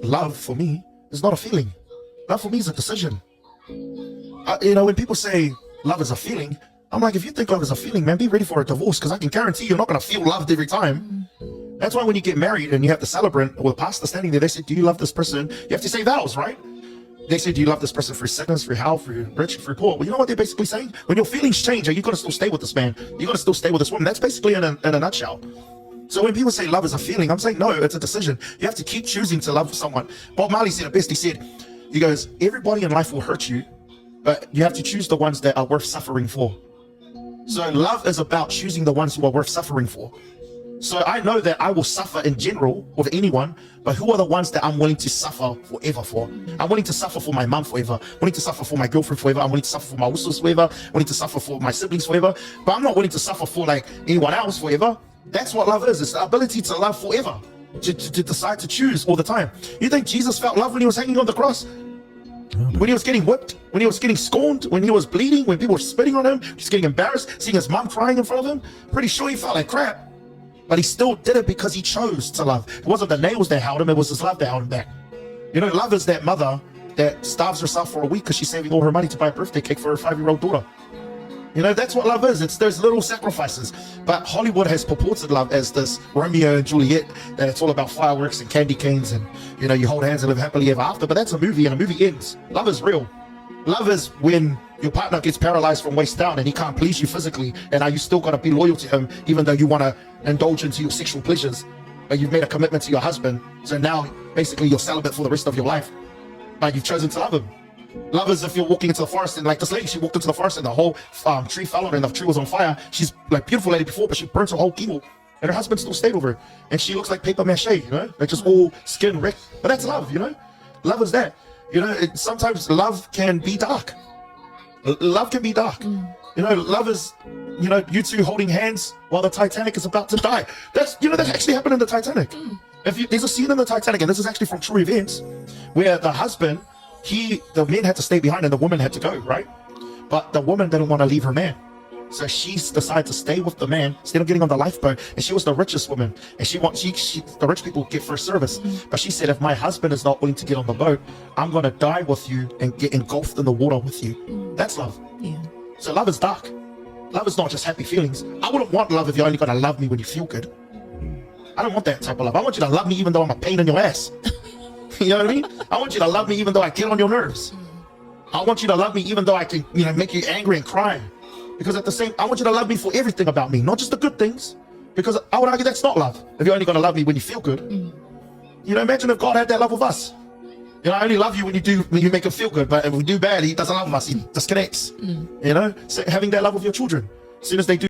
love for me is not a feeling. Love for me is a decision. When people say love is a feeling, I'm like, if you think love is a feeling, man, be ready for a divorce, because I can guarantee you're not going to feel loved every time. That's why when you get married and you have the celebrant or the pastor standing there, they say, do you love this person? You have to say vows, right? They say, do you love this person for sickness, for health, for rich, for poor? Well, you know what they're basically saying? When your feelings change, are you going to still stay with this man? You're going to still stay with this woman. That's basically in a nutshell. So when people say love is a feeling, I'm saying, no, it's a decision. You have to keep choosing to love someone. Bob Marley said it best. He goes, everybody in life will hurt you, but you have to choose the ones that are worth suffering for. So love is about choosing the ones who are worth suffering for. So I know that I will suffer in general with anyone, but who are the ones that I'm willing to suffer forever for? I'm willing to suffer for my mum forever. I'm willing to suffer for my girlfriend forever. I'm willing to suffer for my usos forever. I'm willing to suffer for my siblings forever. But I'm not willing to suffer for like anyone else forever. That's what love is. It's the ability to love forever, to decide to choose all the time. You think Jesus felt love when he was hanging on the cross? When he was getting whipped, when he was getting scorned, when he was bleeding, when people were spitting on him, he's getting embarrassed, seeing his mom crying in front of him? Pretty sure he felt like crap. But he still did it because he chose to love. It wasn't the nails that held him, it was his love that held him back. Love is that mother that starves herself for a week because she's saving all her money to buy a birthday cake for her 5-year-old daughter. That's what love is. It's those little sacrifices. But Hollywood has purported love as this Romeo and Juliet, that it's all about fireworks and candy canes and, you hold hands and live happily ever after. But that's a movie, and a movie ends. Love is real. Love is when your partner gets paralyzed from waist down and he can't please you physically, and are you still going to be loyal to him even though you want to indulge into your sexual pleasures, but you've made a commitment to your husband, so now basically you're celibate for the rest of your life, but you've chosen to love him. Love is if you're walking into the forest, and like this lady, she walked into the forest and the whole tree fell on her and the tree was on fire. She's like beautiful lady before, but she burnt her whole keyhole, and her husband still stayed with her, and she looks like paper mache, like just all skin wrecked. But that's love. Love is that. Sometimes love can be dark. Love can be dark. Love is, you two holding hands while the Titanic is about to die. That actually happened in the Titanic. There's a scene in the Titanic, and this is actually from true events, where the husband, the men had to stay behind and the woman had to go, right? But the woman didn't want to leave her man. So she decided to stay with the man instead of getting on the lifeboat. And she was the richest woman. And the rich people get first service. But she said, if my husband is not willing to get on the boat, I'm going to die with you and get engulfed in the water with you. That's love. Yeah. So love is dark. Love is not just happy feelings. I wouldn't want love if you're only going to love me when you feel good. I don't want that type of love. I want you to love me even though I'm a pain in your ass. You know what I mean? I want you to love me even though I get on your nerves. I want you to love me even though I can, make you angry and cry. Because I want you to love me for everything about me, not just the good things. Because I would argue that's not love. If you're only going to love me when you feel good. Imagine if God had that love with us. I only love you when you make him feel good. But if we do bad, he doesn't love us. He disconnects. So having that love with your children. As soon as they do